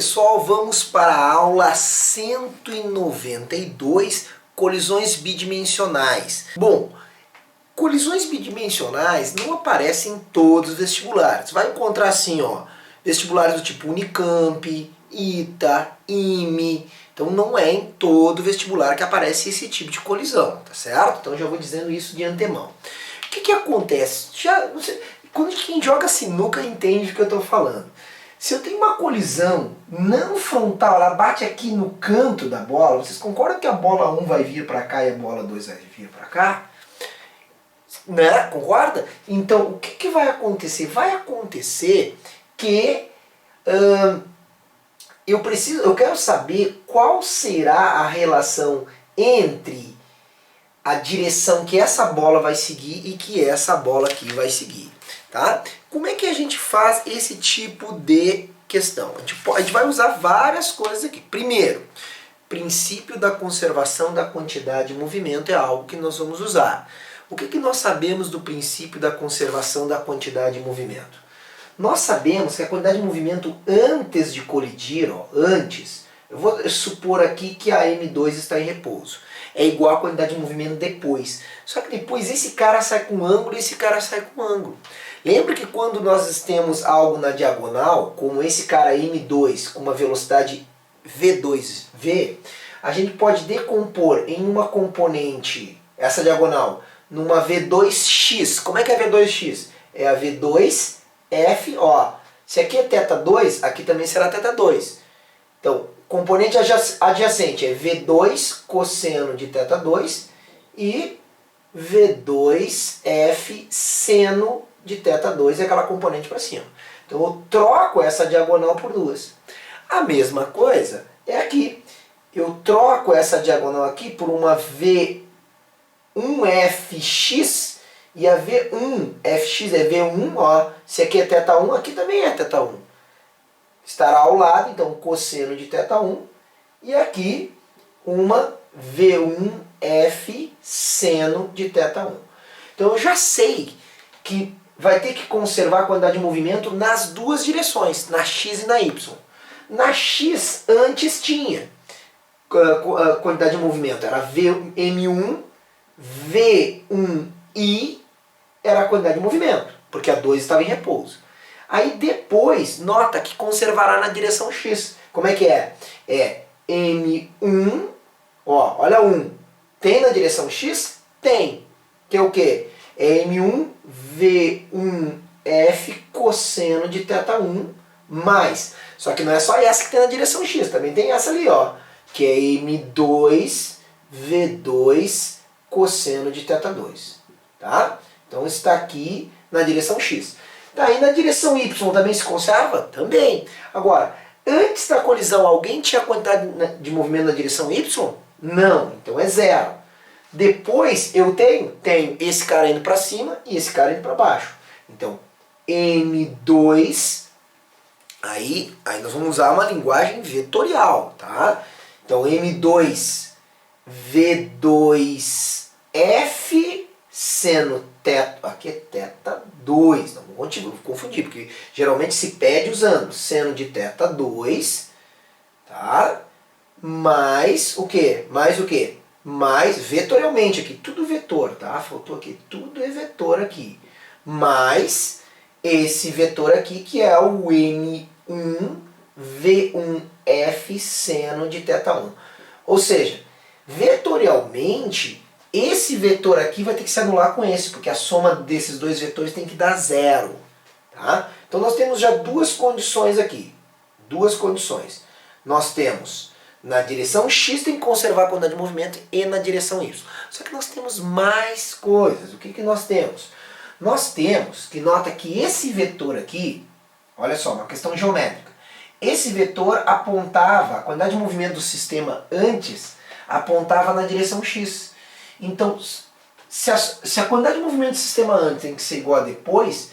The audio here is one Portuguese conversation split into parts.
pessoal, vamos para a aula 192, colisões bidimensionais. Bom, colisões bidimensionais não aparecem em todos os vestibulares. Vai encontrar assim, ó, vestibulares do tipo Unicamp, ITA, IME. Então não é em todo vestibular que aparece esse tipo de colisão, tá certo? Então já vou dizendo isso de antemão. O que acontece? Quando quem joga sinuca entende o que eu estou falando. Se eu tenho uma colisão não frontal, ela bate aqui no canto da bola, vocês concordam que a bola 1 vai vir para cá e a bola 2 vai vir para cá? Né? Concorda? Então, o que vai acontecer? Vai acontecer que eu quero saber qual será a relação entre a direção que essa bola vai seguir e que essa bola aqui vai seguir. Tá? Como é que a gente faz esse tipo de questão? A gente vai usar várias coisas aqui. Primeiro, princípio da conservação da quantidade de movimento é algo que nós vamos usar. O que nós sabemos do princípio da conservação da quantidade de movimento? Nós sabemos que a quantidade de movimento antes de colidir, ó, antes, eu vou supor aqui que a M2 está em repouso, é igual à quantidade de movimento depois. Só que depois esse cara sai com ângulo e esse cara sai com ângulo. Lembra que quando nós temos algo na diagonal, como esse cara M2 com uma velocidade V2V, a gente pode decompor em uma componente, essa diagonal, numa V2x. Como é que é a V2x? É a V2F, ó. Se aqui é θ2, aqui também será θ2. Então, componente adjacente é V2 cosseno de θ2 e V2F seno de θ2 é aquela componente para cima. Então eu troco essa diagonal por duas. A mesma coisa é aqui. Eu troco essa diagonal aqui por uma V1Fx e a V1Fx é V1, ó. Se aqui é θ1, aqui também é θ1. Estará ao lado, então cosseno de θ1 e aqui uma V1F seno de θ1. Então eu já sei que vai ter que conservar a quantidade de movimento nas duas direções, na x e na y. Na x antes tinha a quantidade de movimento, era M1, V1I era a quantidade de movimento, porque a 2 estava em repouso. Aí depois, nota que conservará na direção x. Como é que é? É M1, ó, olha 1. Tem na direção x? Tem. Que é o quê? É M1 V1F cosseno de θ1 mais. Só que não é só essa que tem na direção x, também tem essa ali, ó, que é M2 V2 cosseno de θ2. Tá? Então está aqui na direção x. Daí na direção y também se conserva? Também. Agora, antes da colisão, alguém tinha quantidade de movimento na direção y? Não, então é zero. Depois eu tenho esse cara indo para cima e esse cara indo para baixo. Então, M2, aí nós vamos usar uma linguagem vetorial, tá? Então, M2, V2F seno θ, aqui é θ2, não vou confundir, porque geralmente se pede usando seno de θ2, tá? Mais o quê? Mais o quê? Mais vetorialmente aqui, tudo vetor, tá? Faltou aqui, tudo é vetor aqui. Mais esse vetor aqui que é o M1 V1F seno de θ1. Ou seja, vetorialmente, esse vetor aqui vai ter que se anular com esse, porque a soma desses dois vetores tem que dar zero. Tá? Então nós temos já duas condições aqui. Duas condições. Nós temos na direção x tem que conservar a quantidade de movimento e na direção y. Só que nós temos mais coisas. O que nós temos? Nós temos que nota que esse vetor aqui, olha só, uma questão geométrica. Esse vetor apontava, a quantidade de movimento do sistema antes apontava na direção x. Então, se a quantidade de movimento do sistema antes tem que ser igual a depois,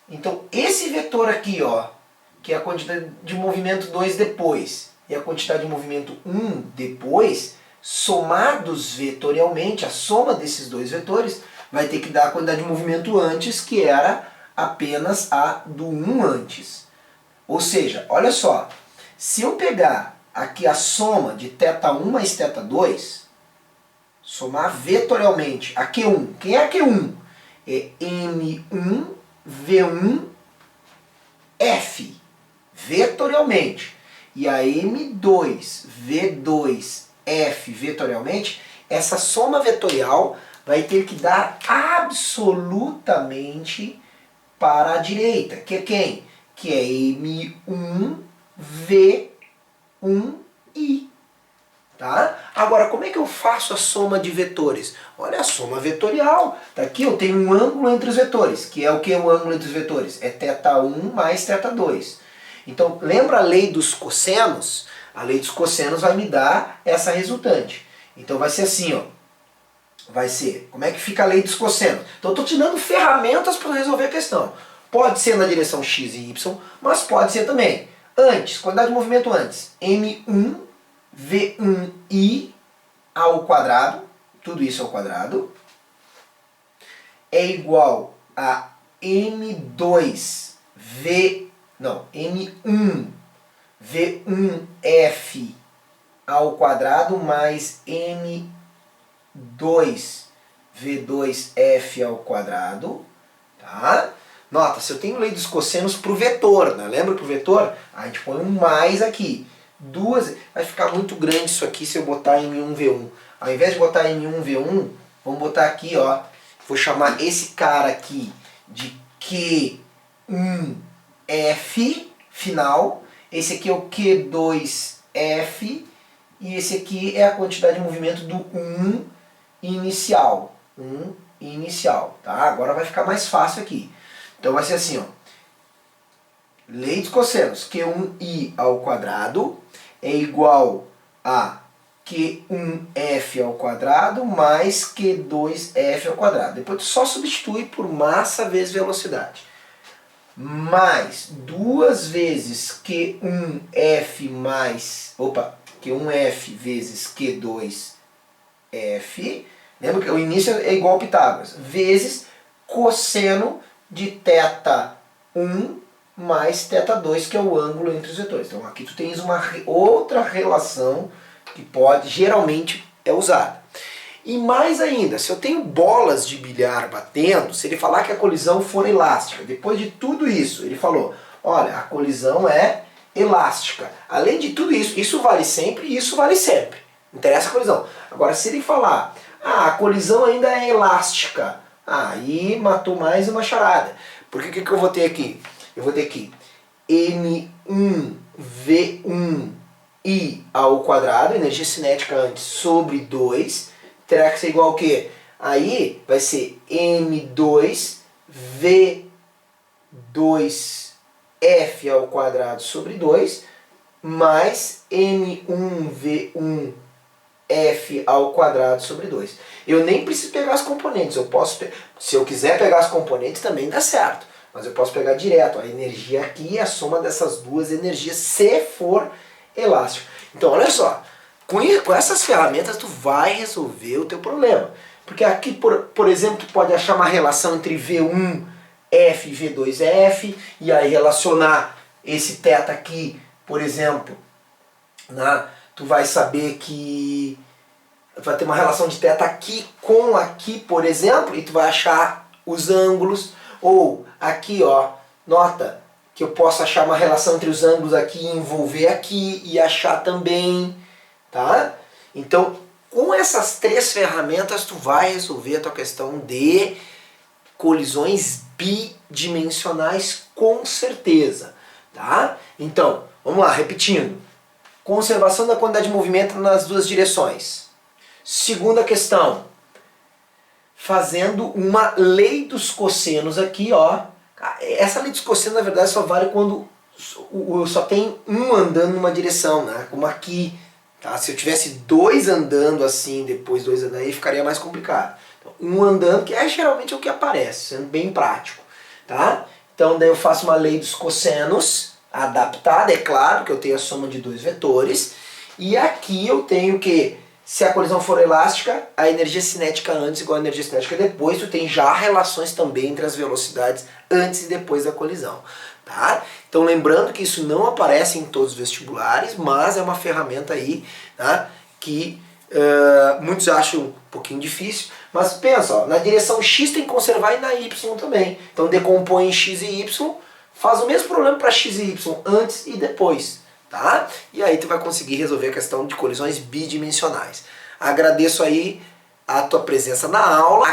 então esse vetor aqui, ó, que é a quantidade de movimento 2 depois, e a quantidade de movimento 1 depois, somados vetorialmente, a soma desses dois vetores, vai ter que dar a quantidade de movimento antes, que era apenas a do 1 antes. Ou seja, olha só, Se eu pegar aqui a soma de θ1 mais θ2, somar vetorialmente a Q1. Quem é a Q1? É M1 V1 F, vetorialmente. E a M2 V2 F vetorialmente, essa soma vetorial vai ter que dar absolutamente para a direita, que é quem? Que é M1 V1 I. Tá? Agora, como é que eu faço a soma de vetores? Olha a soma vetorial. Tá aqui eu tenho um ângulo entre os vetores, que é o que é o ângulo entre os vetores? É θ1 mais θ2. Então, lembra a lei dos cossenos? A lei dos cossenos vai me dar essa resultante. Então vai ser assim, ó. Vai ser, como é que fica a lei dos cossenos? Então eu estou te dando ferramentas para resolver a questão. Pode ser na direção x e y, mas pode ser também antes, quantidade de movimento antes, m1 v1i ao quadrado, tudo isso ao quadrado, é igual a m1 v1f ao quadrado mais m2 v2f ao quadrado, tá? Nota, se eu tenho lei dos cossenos para o vetor, né? Lembra que o vetor, a gente põe um mais aqui. Vai ficar muito grande isso aqui se eu botar M1, V1. Ao invés de botar M1, V1, vamos botar aqui, ó. Vou chamar esse cara aqui de Q1F final. Esse aqui é o Q2F. E esse aqui é a quantidade de movimento do 1 inicial. 1 inicial, tá? Agora vai ficar mais fácil aqui. Então vai ser assim, ó. Lei dos cossenos, Q1i ao quadrado é igual a Q1f ao quadrado mais Q2f ao quadrado. Depois tu só substitui por massa vezes velocidade. Mais 2 vezes Q1f mais... Q1f vezes Q2f. Lembra que o início é igual a Pitágoras. Vezes cosseno de θ1 mais θ2, que é o ângulo entre os vetores. Então aqui tu tens uma outra relação que geralmente é usada. E mais ainda, se eu tenho bolas de bilhar batendo, se ele falar que a colisão for elástica, depois de tudo isso, ele falou, olha, a colisão é elástica. Além de tudo isso, isso vale sempre e isso vale sempre. Não interessa a colisão. Agora, se ele falar, a colisão ainda é elástica, aí matou mais uma charada. Porque o que eu vou ter aqui? Eu vou ter aqui M1 V1I ao quadrado, energia cinética antes, sobre 2, terá que ser igual ao quê? Aí vai ser M2 V2F ao quadrado sobre 2, mais M1 V1F ao quadrado sobre 2. Eu nem preciso pegar as componentes, se eu quiser pegar as componentes também dá certo. Mas eu posso pegar direto a energia aqui e a soma dessas duas energias, se for elástico. Então, olha só, com essas ferramentas tu vai resolver o teu problema. Porque aqui, por exemplo, tu pode achar uma relação entre V1F e V2F, e aí relacionar esse θ aqui, por exemplo, né? Tu vai saber que vai ter uma relação de θ aqui com aqui, por exemplo, e tu vai achar os ângulos. Ou aqui, ó, nota que eu posso achar uma relação entre os ângulos aqui e envolver aqui e achar também, tá? Então, com essas três ferramentas, tu vai resolver a tua questão de colisões bidimensionais com certeza, tá? Então, vamos lá, repetindo. Conservação da quantidade de movimento nas duas direções. Segunda questão. Fazendo uma lei dos cossenos aqui, ó. Essa lei dos cossenos, na verdade, só vale quando só tem um andando numa direção, né? Como aqui, tá? Se eu tivesse dois andando assim, depois dois andando aí, ficaria mais complicado. Então, um andando, que é geralmente o que aparece, sendo bem prático, tá? Então, daí eu faço uma lei dos cossenos, adaptada, é claro, que eu tenho a soma de dois vetores. E aqui eu tenho que... Se a colisão for elástica, a energia cinética antes igual a energia cinética depois, tu tem já relações também entre as velocidades antes e depois da colisão, tá? Então lembrando que isso não aparece em todos os vestibulares, mas é uma ferramenta aí, tá, que muitos acham um pouquinho difícil, mas pensa, ó, na direção X tem que conservar e na Y também. Então decompõe em X e Y, faz o mesmo problema para X e Y antes e depois, tá? E aí tu vai conseguir resolver a questão de colisões bidimensionais. Agradeço aí a tua presença na aula.